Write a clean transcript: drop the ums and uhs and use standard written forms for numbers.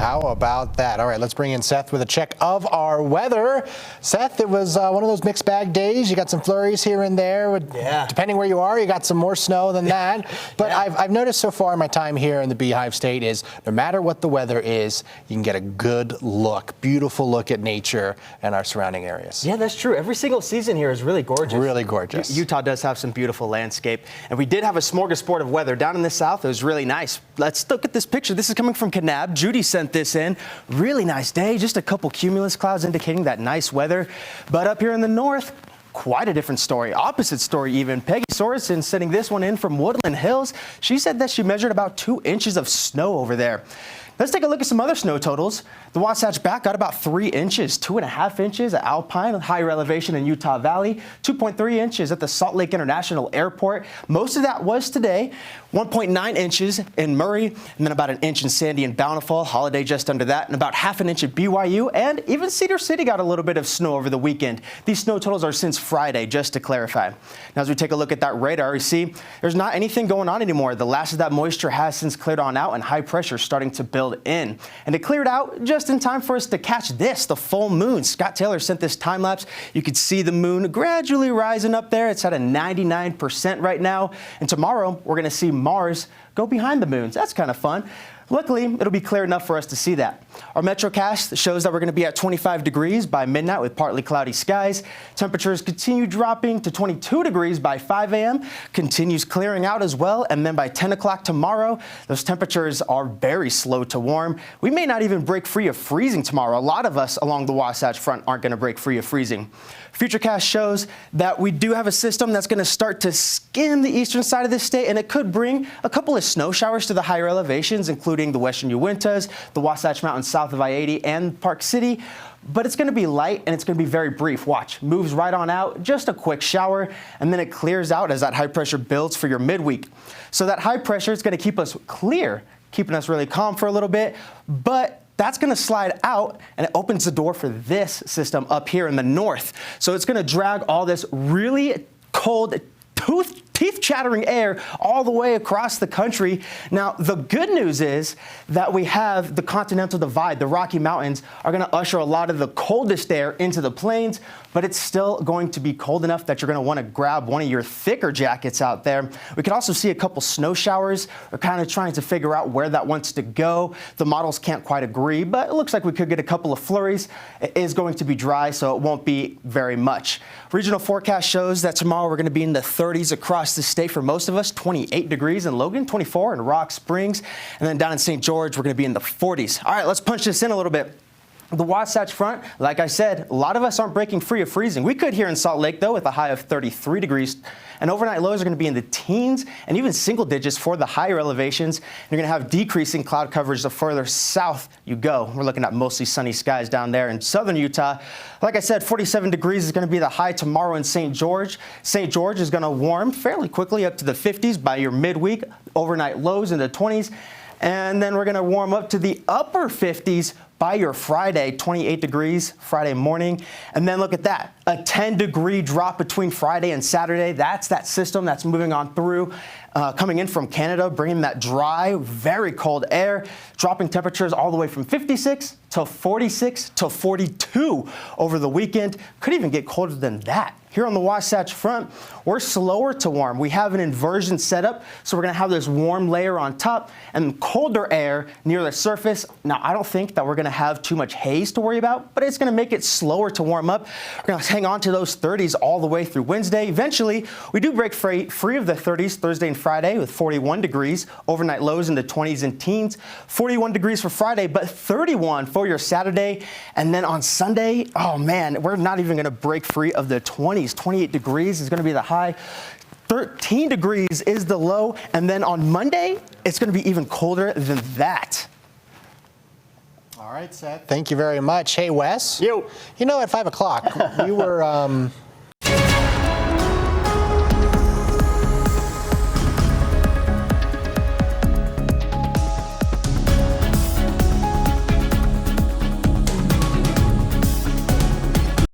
How about that? All right, let's bring in Seth with a check of our weather. Seth, it was one of those mixed bag days. You got some flurries here and there. Yeah. Depending where you are, you got some more snow than that. But Yeah. I've noticed so far in my time here in the Beehive State is no matter what the weather is, you can get a good look, beautiful look at nature and our surrounding areas. Yeah, that's true. Every single season here is really gorgeous. Really gorgeous. Utah does have some beautiful landscape. And we did have a smorgasbord of weather down in the south. It was really nice. Let's look at this picture. This is coming from Kanab. Judy sent this in. Really nice day. Just a couple cumulus clouds indicating that nice weather. But up here in the north, quite a different story. Opposite story even. Peggy Sorensen sending this one in from Woodland Hills. She said that she measured about 2 inches of snow over there. Let's take a look at some other snow totals. The Wasatch Back got about 3 inches, 2.5 inches at Alpine, higher elevation in Utah Valley, 2.3 inches at the Salt Lake International Airport. Most of that was today. 1.9 inches in Murray, and then about 1 inch in Sandy and Bountiful, Holiday just under that, and about 1/2 inch at BYU, and even Cedar City got a little bit of snow over the weekend. These snow totals are since Friday, just to clarify. Now, as we take a look at that radar, you see there's not anything going on anymore. The last of that moisture has since cleared on out, and high pressure starting to build in. And it cleared out just in time for us to catch this, the full moon. Scott Taylor sent this time lapse. You could see the moon gradually rising up there. It's at a 99% right now. And tomorrow, we're going to see Mars go behind the moon. So that's kind of fun. Luckily, it'll be clear enough for us to see that. Our Metrocast shows that we're going to be at 25 degrees by midnight with partly cloudy skies. Temperatures continue dropping to 22 degrees by 5 a.m. Continues clearing out as well. And then by 10 o'clock tomorrow, those temperatures are very slow to warm. We may not even break free of freezing tomorrow. A lot of us along the Wasatch Front aren't going to break free of freezing. Futurecast shows that we do have a system that's going to start to skim the eastern side of the state, and it could bring a couple of snow showers to the higher elevations, including the western Uintas, the Wasatch Mountains south of I-80, and Park City. But it's going to be light, and it's going to be very brief. Watch, moves right on out, just a quick shower, and then it clears out as that high pressure builds for your midweek. So that high pressure is going to keep us clear, keeping us really calm for a little bit, but that's going to slide out, and it opens the door for this system up here in the north. So it's going to drag all this really cold, teeth-chattering air all the way across the country. Now, the good news is that we have the Continental Divide. The Rocky Mountains are going to usher a lot of the coldest air into the plains, but it's still going to be cold enough that you're going to want to grab one of your thicker jackets out there. We can also see a couple snow showers. We're kind of trying to figure out where that wants to go. The models can't quite agree, but it looks like we could get a couple of flurries. It is going to be dry, so it won't be very much. Regional forecast shows that tomorrow we're going to be in the 30s across the state for most of us, 28 degrees in Logan, 24 in Rock Springs, and then down in St. George, we're going to be in the 40s. All right, let's punch this in a little bit. The Wasatch Front, like I said, a lot of us aren't breaking free of freezing. We could here in Salt Lake, though, with a high of 33 degrees. And overnight lows are going to be in the teens and even single digits for the higher elevations. And you're going to have decreasing cloud coverage the further south you go. We're looking at mostly sunny skies down there in southern Utah. Like I said, 47 degrees is going to be the high tomorrow in St. George. St. George is going to warm fairly quickly up to the 50s by your midweek. Overnight lows in the 20s. And then we're going to warm up to the upper 50s by your Friday, 28 degrees Friday morning. And then look at that, a 10-degree drop between Friday and Saturday. That's that system that's moving on through, coming in from Canada, bringing that dry, very cold air, dropping temperatures all the way from 56 to 46 to 42 over the weekend. Could even get colder than that. Here on the Wasatch Front, we're slower to warm. We have an inversion setup, so we're going to have this warm layer on top and colder air near the surface. Now, I don't think that we're going to have too much haze to worry about, but it's going to make it slower to warm up. We're going to hang on to those 30s all the way through Wednesday. Eventually, we do break free of the 30s Thursday and Friday with 41 degrees, overnight lows in the 20s and teens, 41 degrees for Friday, but 31 for your Saturday. And then on Sunday, oh man, we're not even going to break free of the 20s. 28 degrees is going to be the high. 13 degrees is the low. And then on Monday, it's going to be even colder than that. All right, Seth. Thank you very much. Hey, Wes. You. You know, at 5 o'clock, we were